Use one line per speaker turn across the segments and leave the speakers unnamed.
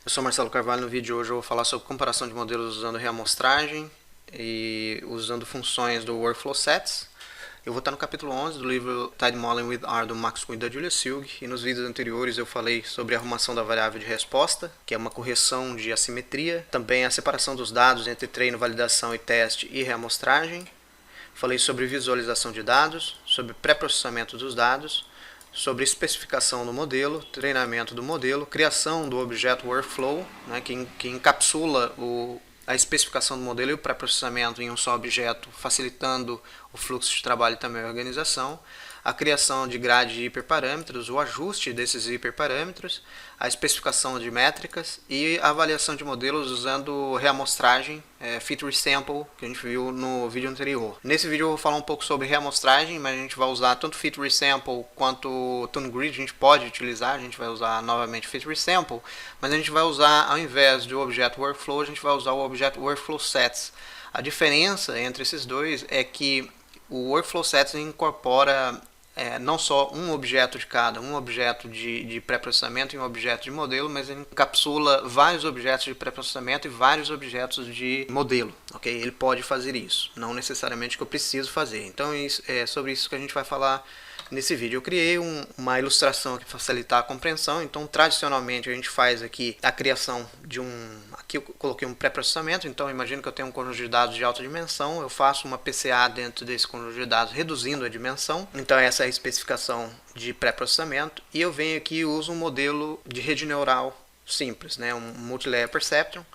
Eu sou Marcelo Carvalho. No vídeo de hoje eu vou falar sobre comparação de modelos usando reamostragem e usando funções do Workflow Sets. Eu vou estar no capítulo 11 do livro Tidy Modeling with R do Max Kuhn e da Julia Silg, e nos vídeos anteriores eu falei sobre a arrumação da variável de resposta, que é uma correção de assimetria, também a separação dos dados entre treino, validação e teste e reamostragem. Falei sobre visualização de dados, sobre pré-processamento dos dados, sobre especificação do modelo, treinamento do modelo, criação do objeto workflow, né, que encapsula a especificação do modelo e o pré-processamento em um só objeto, facilitando o fluxo de trabalho e também a organização, a criação de grade de hiperparâmetros, o ajuste desses hiperparâmetros, a especificação de métricas e a avaliação de modelos usando reamostragem, feature sample, que a gente viu no vídeo anterior. Nesse vídeo eu vou falar um pouco sobre reamostragem, mas a gente vai usar tanto feature sample quanto tune grid, a gente pode utilizar, a gente vai usar novamente feature sample, mas a gente vai usar, ao invés do objeto workflow, a gente vai usar o objeto workflow sets. A diferença entre esses dois é que o workflow sets incorpora não só um objeto de cada, um objeto de pré-processamento e um objeto de modelo, mas ele encapsula vários objetos de pré-processamento e vários objetos de modelo. Okay? Ele pode fazer isso, não necessariamente que eu preciso fazer. Então é sobre isso que a gente vai falar nesse vídeo. Eu criei uma ilustração aqui para facilitar a compreensão. Então, tradicionalmente, a gente faz aqui a criação de aqui eu coloquei um pré-processamento. Então, imagino que eu tenho um conjunto de dados de alta dimensão. Eu faço uma PCA dentro desse conjunto de dados, reduzindo a dimensão. Então, essa é a especificação de pré-processamento. E eu venho aqui e uso um modelo de rede neural simples, né? Um Multilayer Perceptron,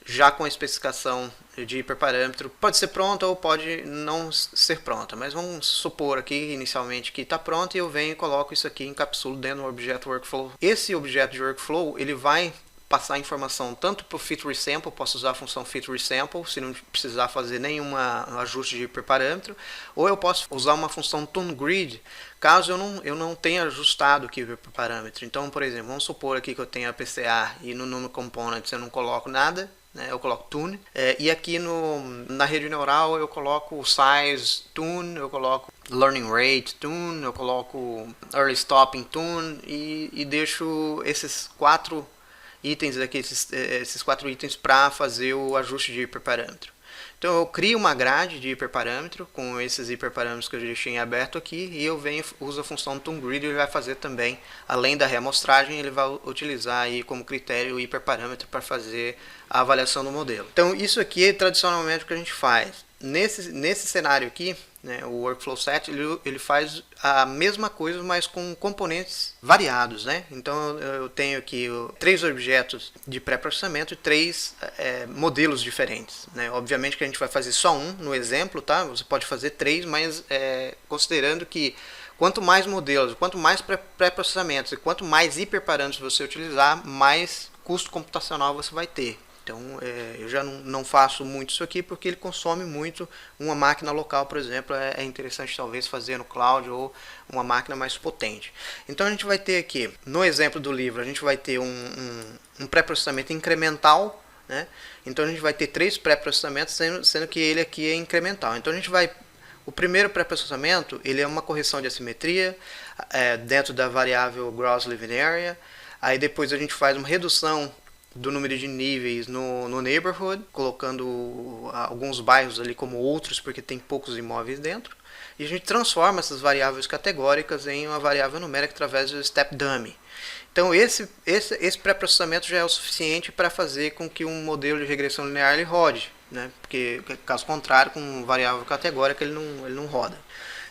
já com a especificação de hiperparâmetro. Pode ser pronta ou pode não ser pronta, mas vamos supor aqui inicialmente que está pronta e eu venho e coloco isso aqui, encapsulo dentro do objeto workflow. Esse objeto de workflow ele vai passar informação tanto para o feature sample, posso usar a função feature sample se não precisar fazer nenhum ajuste de hiperparâmetro, ou eu posso usar uma função tune grid caso eu não tenha ajustado aqui o hiperparâmetro. Então, por exemplo, vamos supor aqui que eu tenho a PCA e no nome components eu não coloco nada, eu coloco tune, e aqui na rede neural eu coloco size tune, eu coloco learning rate tune, eu coloco early stopping tune e deixo esses quatro itens aqui, esses quatro itens para fazer o ajuste de hiperparâmetro. Então eu crio uma grade de hiperparâmetro com esses hiperparâmetros que eu deixei em aberto aqui e eu uso a função TuneGrid e ele vai fazer também, além da reamostragem, ele vai utilizar aí como critério o hiperparâmetro para fazer a avaliação do modelo. Então isso aqui é tradicionalmente o que a gente faz. Nesse cenário aqui, o Workflow Set ele faz a mesma coisa, mas com componentes variados. Então eu tenho aqui 3 objetos de pré-processamento e 3 modelos diferentes. Obviamente que a gente vai fazer só um no exemplo, tá? Você pode fazer 3, mas considerando que quanto mais modelos, quanto mais pré-processamentos e quanto mais hiperparâmetros você utilizar, mais custo computacional você vai ter. Então, eu já não faço muito isso aqui porque ele consome muito uma máquina local, por exemplo. É interessante talvez fazer no cloud ou uma máquina mais potente. Então, a gente vai ter aqui, no exemplo do livro, a gente vai ter um pré-processamento incremental. Então, a gente vai ter 3 pré-processamentos, sendo que ele aqui é incremental. Então, o primeiro pré-processamento ele é uma correção de assimetria dentro da variável Gross Living Area. Aí depois a gente faz uma redução do número de níveis no neighborhood, colocando alguns bairros ali como outros, porque tem poucos imóveis dentro. E a gente transforma essas variáveis categóricas em uma variável numérica através do step dummy. Então esse pré-processamento já é o suficiente para fazer com que um modelo de regressão linear ele rode, porque caso contrário, com variável categórica ele não roda.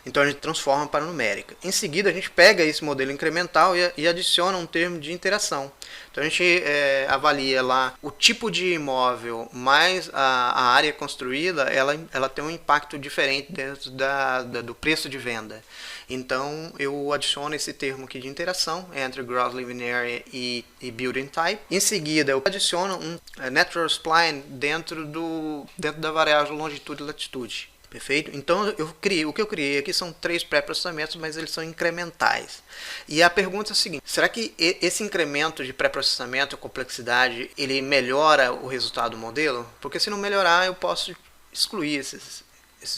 Então a gente transforma para numérica. Em seguida a gente pega esse modelo incremental e adiciona um termo de interação. Então a gente avalia lá o tipo de imóvel mais a área construída, ela tem um impacto diferente dentro do preço de venda. Então eu adiciono esse termo aqui de interação entre Gross Living Area e Building Type. Em seguida eu adiciono um Natural Spline dentro da variável longitude e latitude. Perfeito? Então o que eu criei aqui são 3 pré-processamentos, mas eles são incrementais. E a pergunta é a seguinte: será que esse incremento de pré-processamento, a complexidade, ele melhora o resultado do modelo? Porque se não melhorar, eu posso excluir esses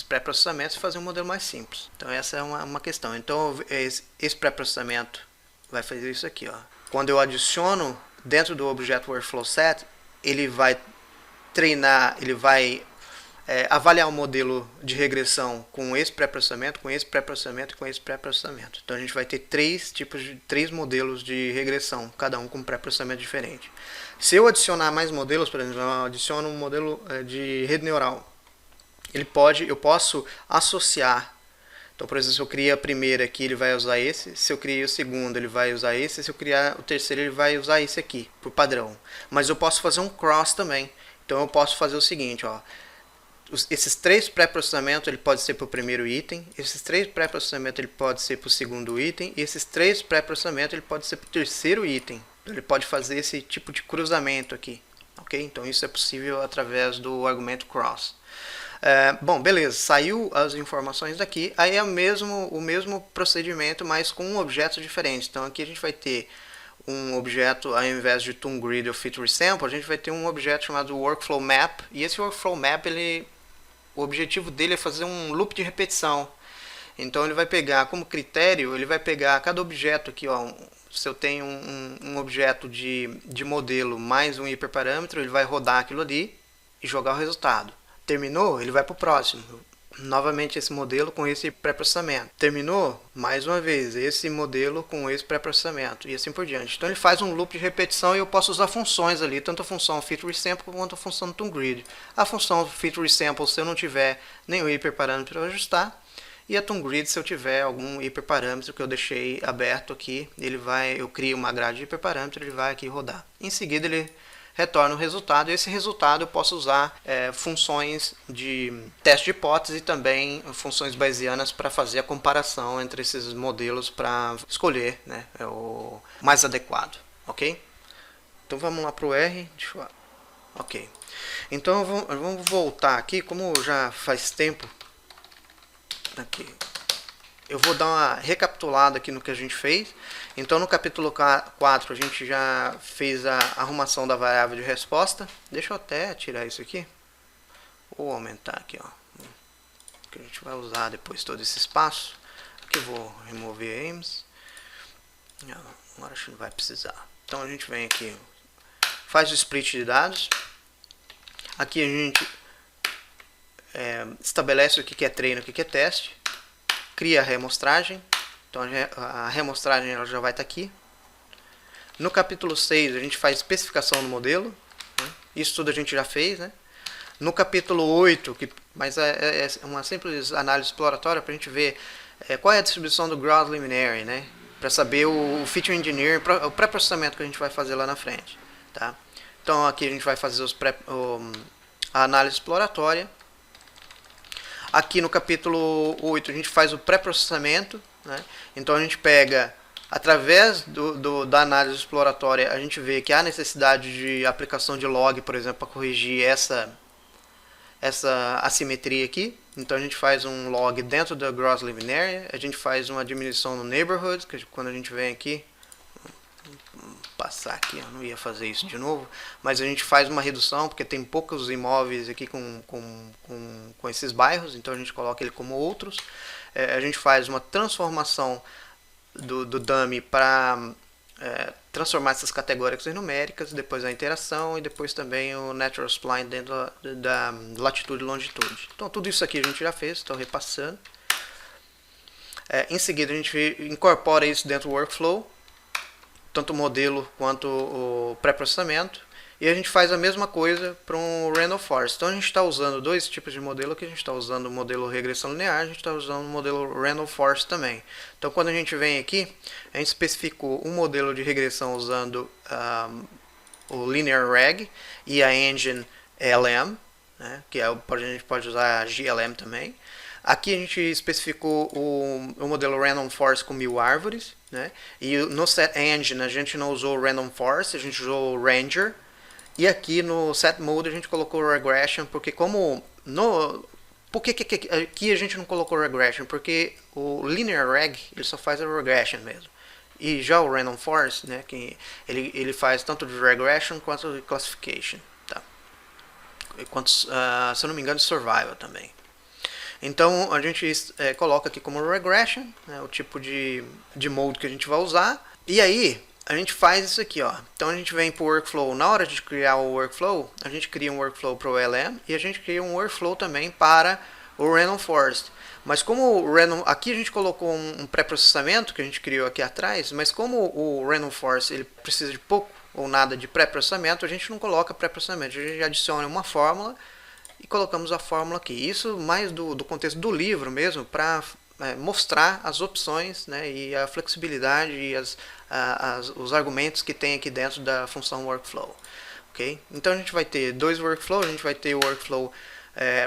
pré-processamentos e fazer um modelo mais simples. Então essa é uma questão. Então esse pré-processamento vai fazer isso aqui, ó. Quando eu adiciono dentro do objeto Workflow Set, ele vai treinar, ele vai avaliar um modelo de regressão com esse pré-processamento, com esse pré-processamento e com esse pré-processamento. Então a gente vai ter três modelos de regressão, cada um com um pré-processamento diferente. Se eu adicionar mais modelos, por exemplo, eu adiciono um modelo de rede neural, eu posso associar. Então, por exemplo, se eu criar a primeira aqui, ele vai usar esse. Se eu criar o segundo, ele vai usar esse. Se eu criar o terceiro, ele vai usar esse aqui, por padrão. Mas eu posso fazer um cross também. Então, eu posso fazer o seguinte, ó. Esses três pré-processamentos, ele pode ser para o primeiro item. Esses três pré-processamentos, ele pode ser para o segundo item. E esses três pré-processamentos, ele pode ser para o terceiro item. Então, ele pode fazer esse tipo de cruzamento aqui. Ok? Então, isso é possível através do argumento cross. Bom, beleza, saiu as informações daqui, aí é o mesmo procedimento, mas com objetos diferentes. Então aqui a gente vai ter um objeto, ao invés de ToonGrid ou FitResample, a gente vai ter um objeto chamado Workflow Map, e esse Workflow Map, o objetivo dele é fazer um loop de repetição. Então ele vai pegar como critério, ele vai pegar cada objeto aqui, ó, se eu tenho um objeto de modelo mais um hiperparâmetro, ele vai rodar aquilo ali e jogar o resultado. Terminou, ele vai para o próximo. Novamente esse modelo com esse pré-processamento. Terminou, mais uma vez, esse modelo com esse pré-processamento. E assim por diante. Então ele faz um loop de repetição e eu posso usar funções ali, tanto a função FitResample quanto a função ToonGrid. A função FitResample se eu não tiver nenhum hiperparâmetro para ajustar. E a ToonGrid se eu tiver algum hiperparâmetro que eu deixei aberto aqui, eu crio uma grade de hiperparâmetro, ele vai aqui rodar. Em seguida ele retorna o resultado, e esse resultado eu posso usar funções de teste de hipótese e também funções bayesianas para fazer a comparação entre esses modelos para escolher, né, o mais adequado, ok? Então vamos lá para o R, ok. Então vamos voltar aqui, como já faz tempo, aqui. Eu vou dar uma recapitulada aqui no que a gente fez. Então no capítulo 4 a gente já fez a arrumação da variável de resposta. Deixa eu até tirar isso aqui. Ou aumentar aqui, ó. Que a gente vai usar depois todo esse espaço. Aqui eu vou remover aims. Agora acho que não vai precisar. Então a gente vem aqui, faz o split de dados. Aqui a gente estabelece o que é treino e o que é teste. Cria a reamostragem. Então a reamostragem ela já vai estar aqui. No capítulo 6 a gente faz especificação do modelo, né? Isso tudo a gente já fez, né? No capítulo 8, mas é uma simples análise exploratória para a gente ver qual é a distribuição do Gross Luminary, né? Para saber o Feature Engineering, o pré-processamento que a gente vai fazer lá na frente, tá? Então aqui a gente vai fazer a análise exploratória. Aqui no capítulo 8 a gente faz o pré-processamento, né? Então a gente pega, através da análise exploratória, a gente vê que há necessidade de aplicação de log, por exemplo, para corrigir essa assimetria aqui. Então a gente faz um log dentro da Gross Luminary, a gente faz uma diminuição no Neighborhood, que quando a gente vem aqui, passar aqui, eu não ia fazer isso de novo, mas a gente faz uma redução, porque tem poucos imóveis aqui com esses bairros, então a gente coloca ele como outros. A gente faz uma transformação do dummy para transformar essas categóricas em numéricas, depois a interação e depois também o natural spline dentro da latitude e longitude. Então tudo isso aqui a gente já fez, estou repassando. Em seguida a gente incorpora isso dentro do workflow, tanto o modelo quanto o pré-processamento, e a gente faz a mesma coisa para um Random Forest. Então a gente está usando dois tipos de modelo aqui, a gente está usando o modelo regressão linear, a gente está usando o modelo Random Forest também. Então quando a gente vem aqui, a gente especificou um modelo de regressão usando o Linear Reg e a Engine LM, né, que a gente pode usar a GLM também. Aqui a gente especificou o modelo Random Forest com 1000 árvores, né? E no Set Engine a gente não usou o Random Forest, a gente usou o Ranger. E aqui no Set Mode a gente colocou o Regression, porque por que aqui a gente não colocou o Regression? Porque o Linear Reg ele só faz a Regression mesmo. E já o Random Forest, né, que ele faz tanto de Regression quanto de Classification, tá? Quanto, se eu não me engano, de Survival também. Então a gente coloca aqui como regression, né, o tipo de mode que a gente vai usar. E aí a gente faz isso aqui, ó. Então a gente vem para o workflow. Na hora de criar o workflow, a gente cria um workflow para o LM e a gente cria um workflow também para o Random Forest. Mas como o Random, aqui a gente colocou um pré-processamento que a gente criou aqui atrás, mas como o Random Forest ele precisa de pouco ou nada de pré-processamento, a gente não coloca pré-processamento. A gente adiciona uma fórmula e colocamos a fórmula aqui. Isso mais do contexto do livro mesmo, para mostrar as opções, né, e a flexibilidade e os argumentos que tem aqui dentro da função workflow. Okay? Então a gente vai ter dois workflows, a gente vai ter o workflow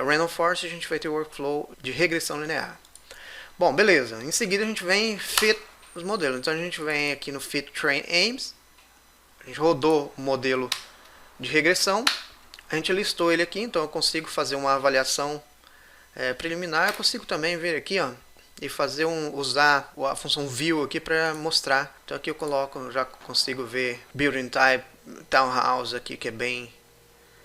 Random Forest e a gente vai ter o workflow de regressão linear. Bom, beleza. Em seguida a gente vem fit os modelos. Então a gente vem aqui no fit train aims, a gente rodou o modelo de regressão, a gente listou ele aqui, então eu consigo fazer uma avaliação preliminar. Eu consigo também vir aqui, ó, e fazer usar a função view aqui para mostrar. Então aqui eu coloco, já consigo ver building type townhouse aqui, que é bem,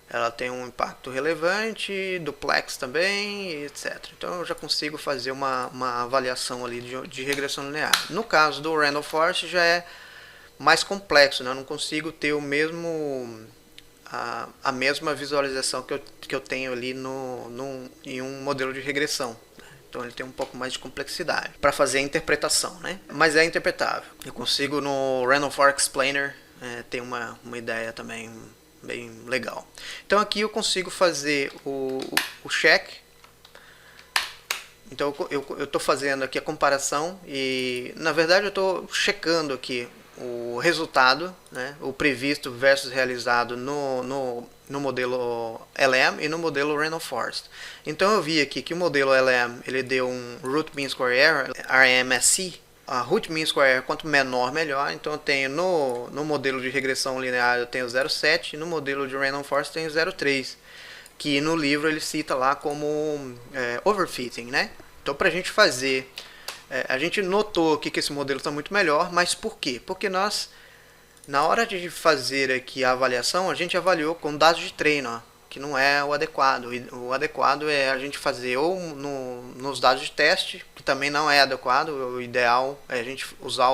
ela tem um impacto relevante, duplex também, etc. Então eu já consigo fazer uma avaliação ali de regressão linear. No caso do Random Forest já é mais complexo, né? Eu não consigo ter o mesmo a mesma visualização que eu tenho ali em um modelo de regressão. Então ele tem um pouco mais de complexidade para fazer a interpretação, né? Mas é interpretável. Eu consigo no Random Forest Explainer ter uma ideia também bem legal. Então aqui eu consigo fazer o check. Então eu estou fazendo aqui a comparação e na verdade eu estou checando aqui o resultado, né, o previsto versus realizado no modelo LM e no modelo Random Forest. Então eu vi aqui que o modelo LM ele deu um Root Mean Square Error, RMSE. A Root Mean Square Error, quanto menor melhor. Então eu tenho no modelo de regressão linear eu tenho 0,7 e no modelo de Random Forest eu tenho 0,3, que no livro ele cita lá como overfitting, né? Então para a gente fazer, a gente notou aqui que esse modelo está muito melhor, mas por quê? Porque nós, na hora de fazer aqui a avaliação, a gente avaliou com dados de treino, ó, que não é o adequado. O adequado é a gente fazer ou nos dados de teste, que também não é adequado. O ideal é a gente usar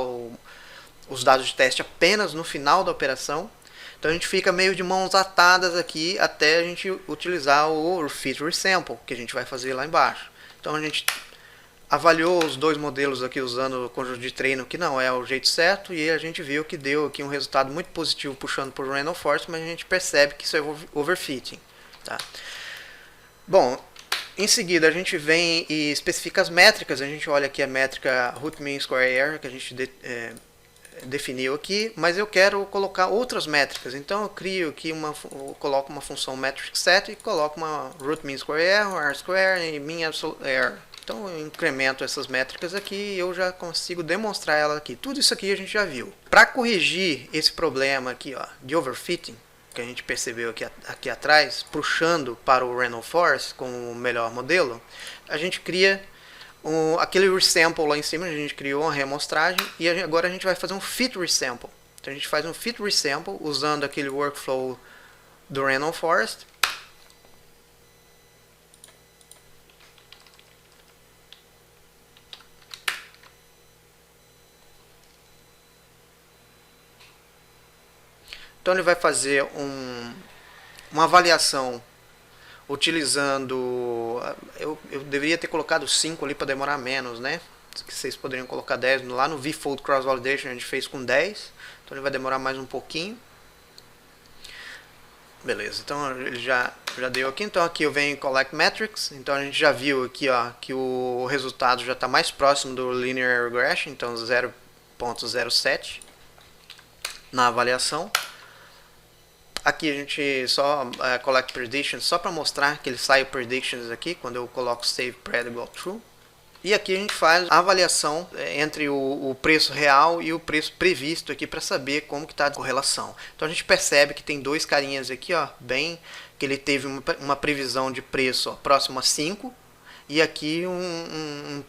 os dados de teste apenas no final da operação. Então a gente fica meio de mãos atadas aqui até a gente utilizar o fit resample, que a gente vai fazer lá embaixo. Então a gente avaliou os dois modelos aqui usando o conjunto de treino, que não é o jeito certo, e a gente viu que deu aqui um resultado muito positivo puxando por Random Forest, mas a gente percebe que isso é overfitting. Tá? Bom, em seguida a gente vem e especifica as métricas. A gente olha aqui a métrica Root Mean Square Error, que a gente definiu aqui, mas eu quero colocar outras métricas. Então eu crio aqui eu coloco uma função metric set e coloco uma Root Mean Square Error, R Square e Mean Absolute Error. Então eu incremento essas métricas aqui e eu já consigo demonstrar ela aqui. Tudo isso aqui a gente já viu. Para corrigir esse problema aqui, ó, de overfitting, que a gente percebeu aqui atrás, puxando para o Random Forest como o melhor modelo, a gente cria aquele resample lá em cima, a gente criou uma reamostragem e agora a gente vai fazer um fit resample. Então a gente faz um fit resample usando aquele workflow do Random Forest. Então ele vai fazer uma avaliação utilizando... Eu deveria ter colocado 5 ali para demorar menos, né? Que vocês poderiam colocar 10. Lá no V-Fold Cross Validation a gente fez com 10. Então ele vai demorar mais um pouquinho. Beleza, então ele já deu aqui. Então aqui eu venho em Collect Metrics. Então a gente já viu aqui, ó, que o resultado já está mais próximo do Linear Regression. Então 0,07 na avaliação. Aqui a gente só collect predictions, só para mostrar que ele sai predictions aqui, quando eu coloco save pred igual true. E aqui a gente faz a avaliação entre o preço real e o preço previsto aqui para saber como que está a correlação. Então a gente percebe que tem dois carinhas aqui, ó, bem, que ele teve uma previsão de preço, ó, próximo a 5 e aqui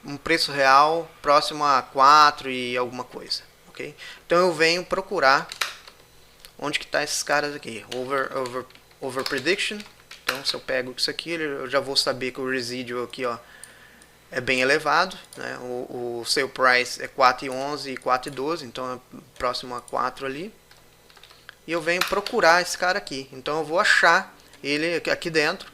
um preço real próximo a 4 e alguma coisa. Okay? Então eu venho procurar onde que está esses caras aqui, over prediction. Então se eu pego isso aqui, eu já vou saber que o resíduo aqui, ó, é bem elevado, né? O sale price é 4,11 e 4,12, então é próximo a 4 ali. E eu venho procurar esse cara aqui, então eu vou achar ele aqui dentro,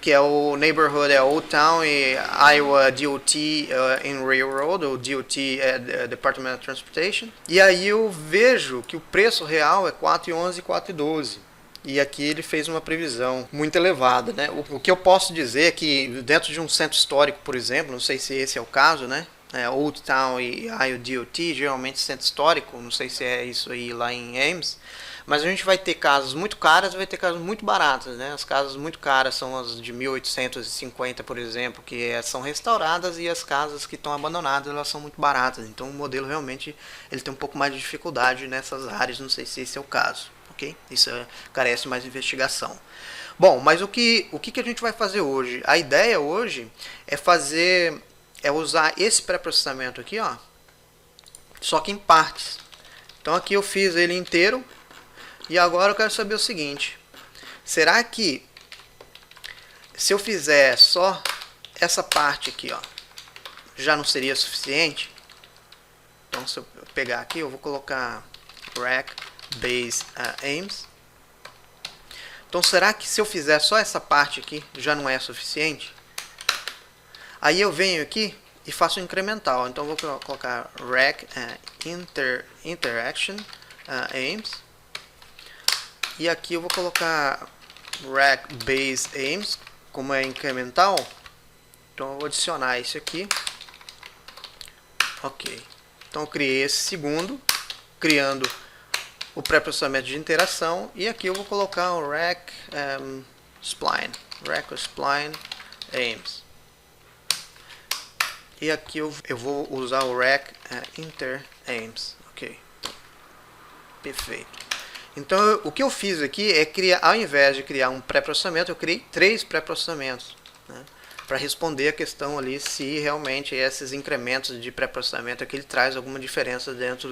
que é o neighborhood, é Old Town e Iowa DOT in Railroad, ou DOT é Department of Transportation. E aí eu vejo que o preço real é 4,11 e 4,12. E aqui ele fez uma previsão muito elevada, né? O que eu posso dizer é que dentro de um centro histórico, por exemplo, não sei se esse é o caso, né? Old Town e Iowa DOT, geralmente centro histórico, não sei se é isso aí lá em Ames, mas a gente vai ter casas muito caras e vai ter casas muito baratas, né? As casas muito caras são as de 1850, por exemplo, que são restauradas, e as casas que estão abandonadas, elas são muito baratas. Então o modelo realmente ele tem um pouco mais de dificuldade nessas áreas, não sei se esse é o caso, ok? Isso carece mais de investigação. Bom, mas o que a gente vai fazer hoje? A ideia hoje é usar esse pré-processamento aqui, ó, só que em partes. Então aqui eu fiz ele inteiro. E agora eu quero saber o seguinte: será que se eu fizer só essa parte aqui, ó, já não seria suficiente? Então se eu pegar aqui, eu vou colocar rack base aims. Então será que se eu fizer só essa parte aqui já não é suficiente? Aí eu venho aqui e faço um incremental. Então eu vou colocar rack interaction aims. E aqui eu vou colocar rack base aims, como é incremental. Então eu vou adicionar isso aqui. Ok. Então eu criei esse segundo, criando o pré-processamento de interação. E aqui eu vou colocar o rack spline, rack spline aims. E aqui eu vou usar o rack inter aims. Ok. Perfeito. Então o que eu fiz aqui é criar, ao invés de criar um pré-processamento, eu criei 3 pré-processamentos, né, para responder a questão ali se realmente esses incrementos de pré-processamento aqui ele traz alguma diferença dentro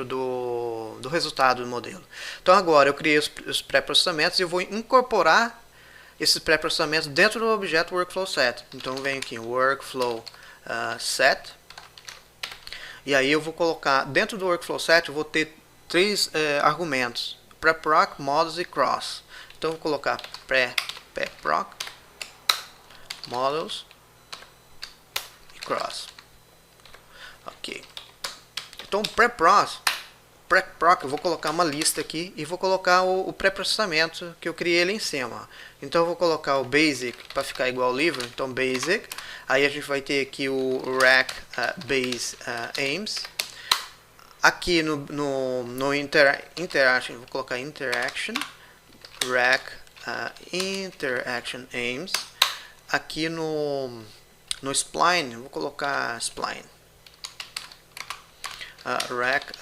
do resultado do modelo. Então agora eu criei os pré-processamentos e eu vou incorporar esses pré-processamentos dentro do objeto workflow set. Então eu venho aqui workflow set, e aí eu vou colocar dentro do workflow set, eu vou ter 3 argumentos: preproc, models e cross. Então eu vou colocar preproc, models e cross. Ok. Então preproc eu vou colocar uma lista aqui e vou colocar o pré-processamento que eu criei ali em cima. Então eu vou colocar o basic para ficar igual ao livro. Então basic. Aí a gente vai ter aqui o rack base aims. Aqui no interaction, vou colocar interaction, rack interaction aims. Aqui no spline, vou colocar spline, rack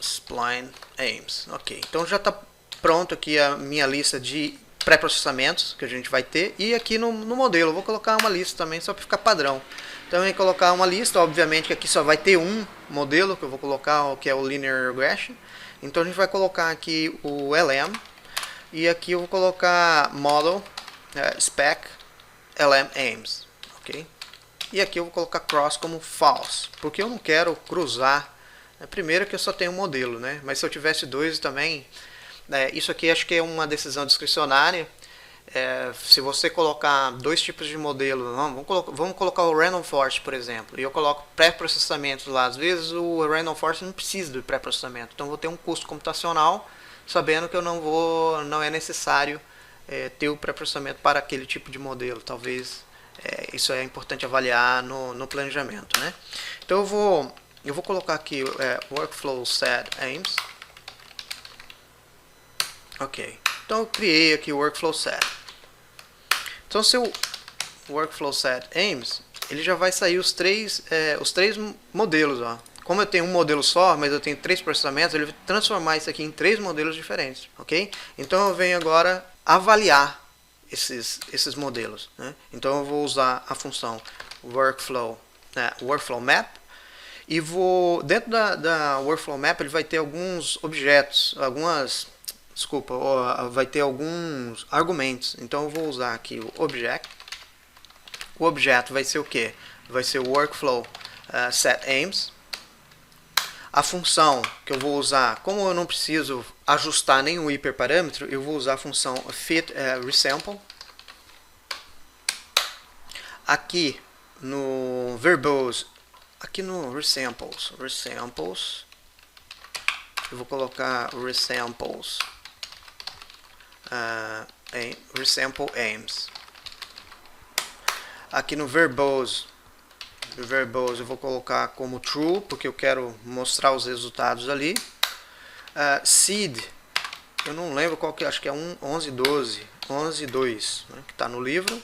spline aims. Ok, então já está pronto aqui a minha lista de pré-processamentos que a gente vai ter. E aqui no modelo, eu vou colocar uma lista também só para ficar padrão. Então eu vou colocar uma lista, obviamente que aqui só vai ter um modelo que eu vou colocar, que é o Linear Regression. Então a gente vai colocar aqui o LM, e aqui eu vou colocar Model Spec LM Aims, ok? E aqui eu vou colocar Cross como False, porque eu não quero cruzar. Primeiro que eu só tenho um modelo, né? Mas se eu tivesse 2 também, isso aqui acho que é uma decisão discricionária. Se você colocar 2 tipos de modelo, vamos colocar o Random Forest, por exemplo, e eu coloco pré-processamento lá. Às vezes o Random Forest não precisa do pré-processamento, então eu vou ter um custo computacional, sabendo que não é necessário ter o pré-processamento para aquele tipo de modelo. Talvez isso é importante avaliar no planejamento, né? Então eu vou colocar aqui workflow set aims. Ok, então eu criei aqui o workflow set. Então se o workflow set aims, ele já vai sair os três modelos, ó. Como eu tenho um modelo só, mas eu tenho 3 processamentos, ele vai transformar isso aqui em 3 modelos diferentes, ok? Então eu venho agora avaliar esses modelos, né? Então eu vou usar a função workflow map, e dentro da workflow map ele vai ter alguns objetos, vai ter alguns argumentos. Então eu vou usar aqui o object O objeto vai ser o que? Vai ser o workflow set aims. A função que eu vou usar, como eu não preciso ajustar nenhum hiperparâmetro, eu vou usar a função fit resample. Aqui no verbose, aqui no resamples, eu vou colocar resamples, resample aims. Aqui no verbose eu vou colocar como true, porque eu quero mostrar os resultados ali. Seed, eu não lembro qual que é, acho que é 11.2, né, que está no livro. O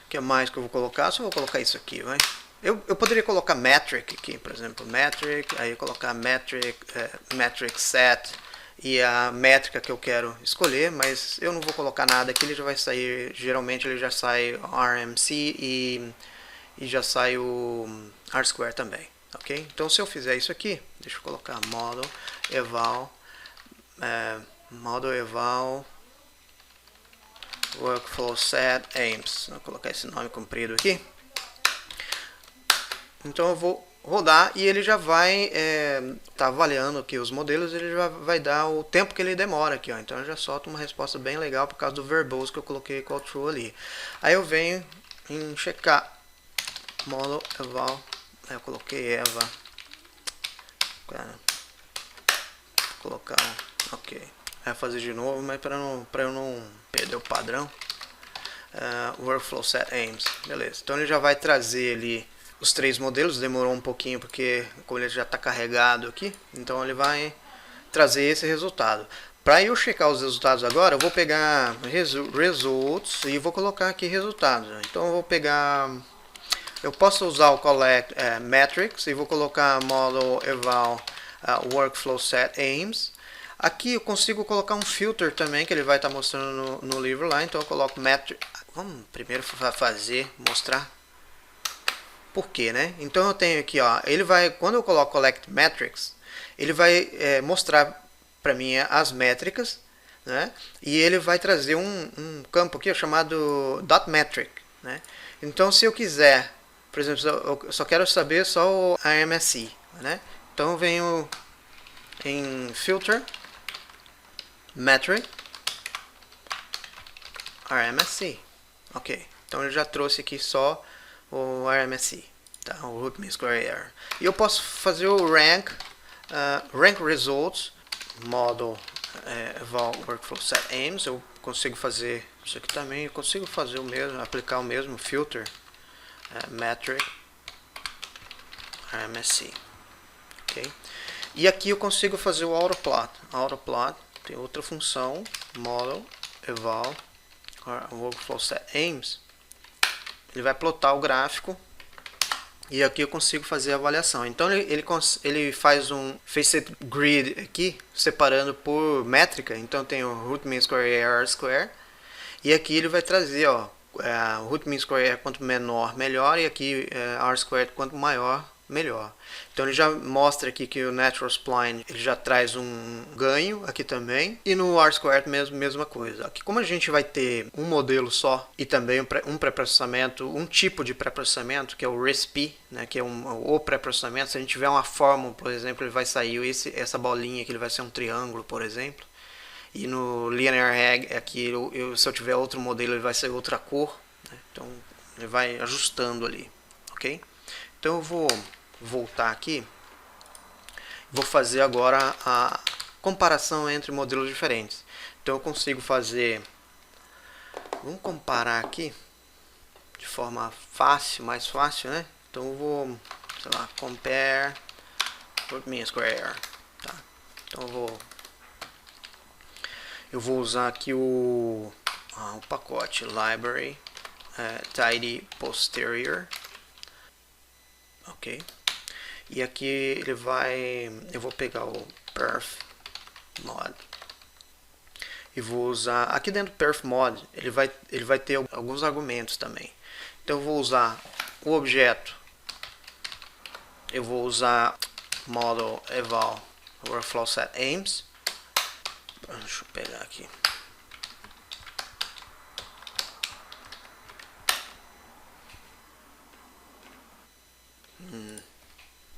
que mais que eu vou colocar? Só vou colocar isso aqui, vai. Eu poderia colocar metric aqui, por exemplo, metric, aí colocar metric set e a métrica que eu quero escolher, mas eu não vou colocar nada aqui, ele já vai sair, geralmente ele já sai RMC e já sai o R-square também, ok? Então se eu fizer isso aqui, deixa eu colocar model eval workflow set aims, vou colocar esse nome comprido aqui. Então eu vou rodar e ele já vai tá avaliando aqui os modelos, ele já vai dar o tempo que ele demora aqui, ó. Então eu já solto uma resposta bem legal por causa do verbose que eu coloquei equal true ali. Aí eu venho em checar model eval, eu coloquei eva, colocar, ok, vai fazer de novo, mas para eu não perder o padrão. Workflow set aims, beleza. Então ele já vai trazer ali os 3 modelos, demorou um pouquinho porque como ele já está carregado aqui, então ele vai trazer esse resultado. Para eu checar os resultados agora, eu vou pegar results e vou colocar aqui resultados. Então eu vou pegar, eu posso usar o collect metrics e vou colocar model eval workflow set aims. Aqui eu consigo colocar um filter também, que ele vai estar mostrando no livro lá, então eu coloco metric. Vamos primeiro mostrar por quê, né? Então eu tenho aqui, ó, ele vai, quando eu coloco collect metrics, ele vai mostrar para mim as métricas, né? E ele vai trazer um campo aqui chamado .metric, né? Então se eu quiser, por exemplo, eu só quero saber só o RMSI, né? Então eu venho em filter metric RMSI, ok. Então ele já trouxe aqui só o RMSI, tá? O root mean square error. E eu posso fazer o rank results model eval workflow set aims. Eu consigo fazer isso aqui também. Eu consigo fazer o mesmo, aplicar o mesmo filter metric RMSI, ok. E aqui eu consigo fazer o autoplot. Autoplot tem outra função, model eval workflow set aims. Ele vai plotar o gráfico e aqui eu consigo fazer a avaliação. Então ele faz um facet grid aqui, separando por métrica. Então tem o root mean square error square, e aqui ele vai trazer, ó, root mean square error quanto menor melhor, e aqui r squared quanto maior melhor. Então ele já mostra aqui que o natural spline ele já traz um ganho aqui também, e no r squared mesma coisa. Aqui, como a gente vai ter um modelo só e também um pré-processamento, um tipo de pré-processamento que é o RESP, né, que é o pré-processamento. Se a gente tiver uma fórmula, por exemplo, ele vai sair essa bolinha que ele vai ser um triângulo, por exemplo. E no linear reg aqui, se eu tiver outro modelo, ele vai ser outra cor, né? Então ele vai ajustando ali, ok? Então eu vou voltar aqui, vou fazer agora a comparação entre modelos diferentes. Então eu consigo fazer, vamos comparar aqui de forma fácil, mais fácil, né? Então eu vou, sei lá, compare root mean square error, tá? Então eu vou usar aqui o pacote library tidy posterior, ok. E aqui ele vai, eu vou pegar o perf mod e vou usar, aqui dentro do perf mod ele vai ter alguns argumentos também. Então eu vou usar o objeto, eu vou usar model eval workflow set aims. Deixa eu pegar aqui.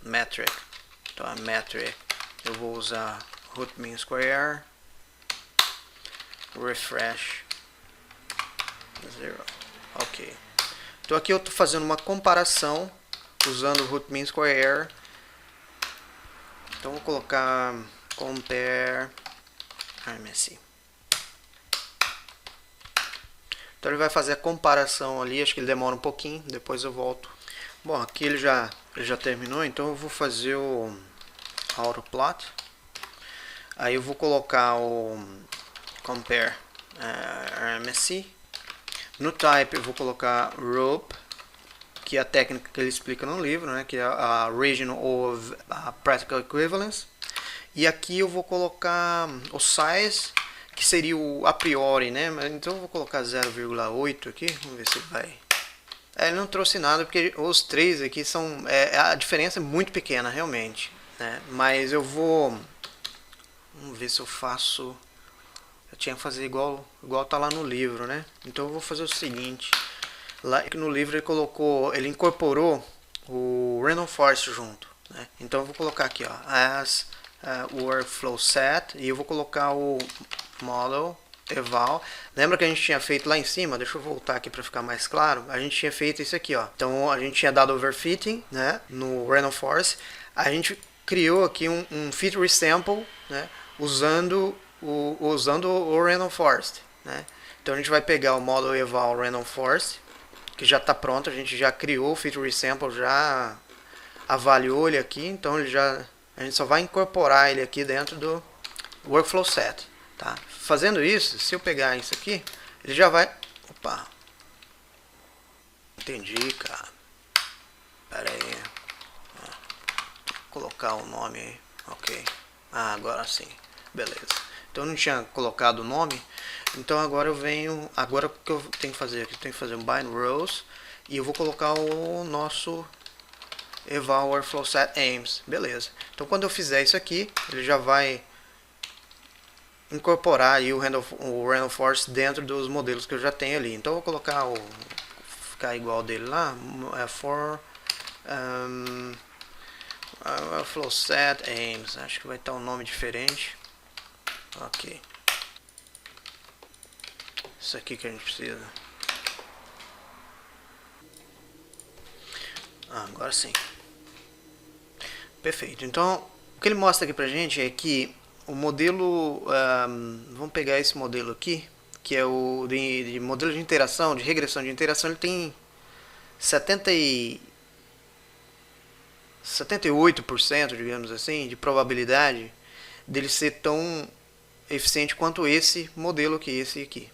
metric. Então a metric eu vou usar root mean square, refresh 0. Ok. Então aqui eu estou fazendo uma comparação usando o root mean square. Então vou colocar compare RMSE. Então ele vai fazer a comparação ali, acho que ele demora um pouquinho, depois eu volto. Bom, aqui ele já terminou, então eu vou fazer o autoplot. Aí eu vou colocar o compare RMSE. No type eu vou colocar rope, que é a técnica que ele explica no livro, né, que é a region of practical equivalence. E aqui eu vou colocar o size, que seria o a priori, né? Então eu vou colocar 0,8 aqui, vamos ver se vai. Ele não trouxe nada porque os três aqui são, a diferença é muito pequena realmente, né? Mas eu vou, vamos ver se eu faço. Eu tinha que fazer igual tá lá no livro, né? Então eu vou fazer o seguinte. Lá no livro ele incorporou o random forest junto, né? Então eu vou colocar aqui, ó, as workflow set, e eu vou colocar o model eval. Lembra que a gente tinha feito lá em cima? Deixa eu voltar aqui para ficar mais claro. A gente tinha feito isso aqui, ó. Então a gente tinha dado overfitting, né, no random forest. A gente criou aqui um fit resample, né, usando o random forest, né? Então a gente vai pegar o model eval random forest, que já está pronto, a gente já criou o fit resample, já avaliou ele aqui, então a gente só vai incorporar ele aqui dentro do workflow set, tá? Fazendo isso, se eu pegar isso aqui, ele já vai, opa, entendi, cara, pera aí, vou colocar o nome aí, ok, agora sim, beleza. Então eu não tinha colocado o nome, então agora o que eu tenho que fazer aqui? Eu tenho que fazer um bind rows, e eu vou colocar o nosso eval workflow set aims, beleza. Então quando eu fizer isso aqui, ele já vai incorporar aí o random forest dentro dos modelos que eu já tenho ali. Então eu vou colocar ficar igual dele lá, for workflow set aims, acho que vai estar um nome diferente. Ok, isso aqui que a gente precisa. Agora sim. Perfeito. Então, o que ele mostra aqui pra gente é que o modelo, vamos pegar esse modelo aqui, que é o de modelo de interação, de regressão de interação, ele tem 78%, digamos assim, de probabilidade dele ser tão eficiente quanto esse modelo aqui, esse aqui.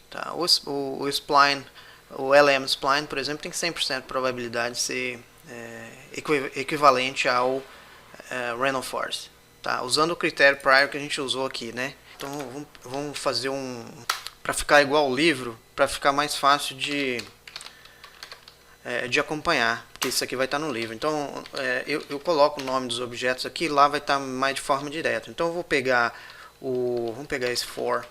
Tá? O spline, o LM spline, por exemplo, tem 100% de probabilidade de ser equivalente ao random forest, tá? Usando o critério prior que a gente usou aqui, né? Então vamos fazer para ficar igual ao livro, para ficar mais fácil de acompanhar, porque isso aqui vai estar no livro. Então eu coloco o nome dos objetos aqui, lá vai estar mais de forma direta. Então eu vou pegar vamos pegar esse for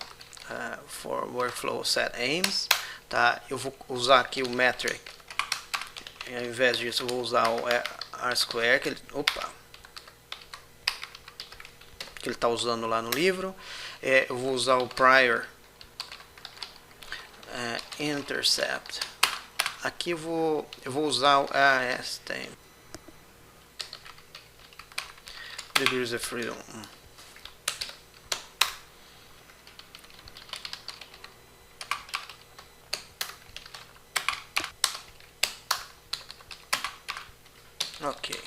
workflow set aims, tá? Eu vou usar aqui o metric, e ao invés disso eu vou usar o r square, que ele está usando lá no livro. Eu vou usar o prior intercept. Aqui eu vou usar o tem degrees of freedom. Ok,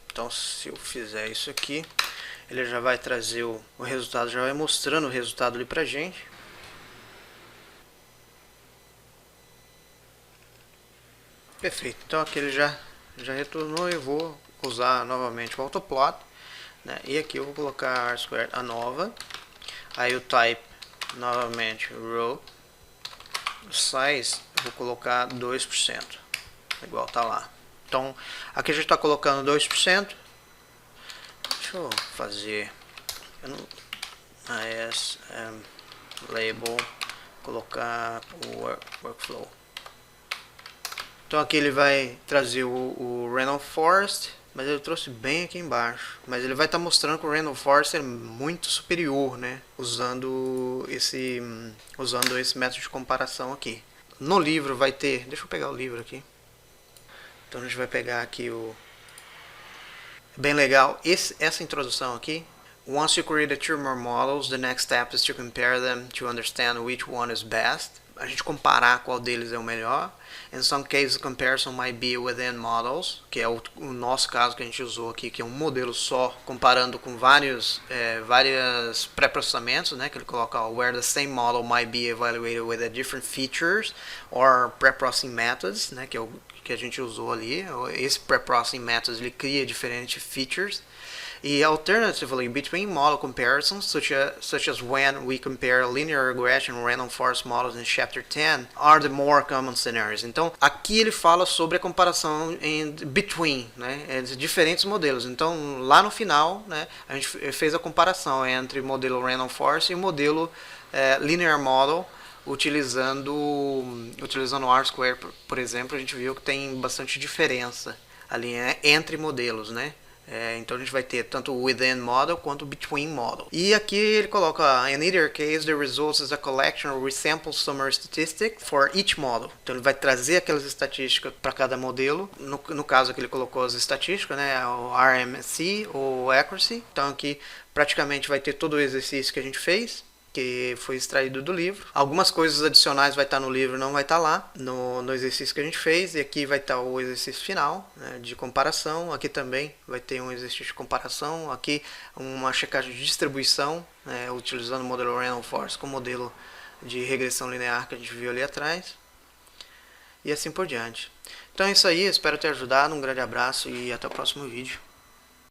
então se eu fizer isso aqui, ele já vai trazer o resultado, já vai mostrando o resultado ali pra gente. Perfeito, então aqui ele já retornou. Eu vou usar novamente o autoplot, né? E aqui eu vou colocar r squared a nova, aí o type novamente row, o size eu vou colocar 2%, igual tá lá. Então aqui a gente está colocando 2%. Deixa eu fazer as label, colocar o workflow Então aqui ele vai trazer o Random Forest, mas ele trouxe bem aqui embaixo. Mas ele vai estar mostrando que o Random Forest é muito superior, né? Usando esse método de comparação aqui. No livro vai ter... Deixa eu pegar o livro aqui. Então a gente vai pegar aqui o... Bem legal, essa introdução aqui. Once you create two more models, the next step is to compare them to understand which one is best. A gente comparar qual deles é o melhor. In some cases, comparison might be within models, que é o nosso caso que a gente usou aqui, que é um modelo só, comparando com vários pré-processamentos, né, que ele coloca where the same model might be evaluated with a different features or pre-processing methods, né, que é o que a gente usou ali. Esse pre-processing methods ele cria diferentes features. E alternatively, between model comparisons, such as when we compare linear regression and random forest models in chapter 10, are the more common scenarios. Então, aqui ele fala sobre a comparação between, né, entre diferentes modelos. Então, lá no final, né, a gente fez a comparação entre o modelo random forest e o modelo linear model, utilizando o R-square, por exemplo. A gente viu que tem bastante diferença ali, né, entre modelos, né? Então a gente vai ter tanto o within model quanto o between model. E aqui ele coloca, in either case, the results is a collection of resample summary statistics for each model. Então ele vai trazer aquelas estatísticas para cada modelo. No caso aqui ele colocou as estatísticas, né, o RMSE ou accuracy. Então aqui praticamente vai ter todo o exercício que a gente fez, que foi extraído do livro. Algumas coisas adicionais vai estar no livro, não vai estar lá no exercício que a gente fez. E aqui vai estar o exercício final, né, de comparação. Aqui também vai ter um exercício de comparação. Aqui uma checagem de distribuição, né, utilizando o modelo Random Forest com o modelo de regressão linear que a gente viu ali atrás. E assim por diante. Então é isso aí, espero ter ajudado. Um grande abraço e até o próximo vídeo.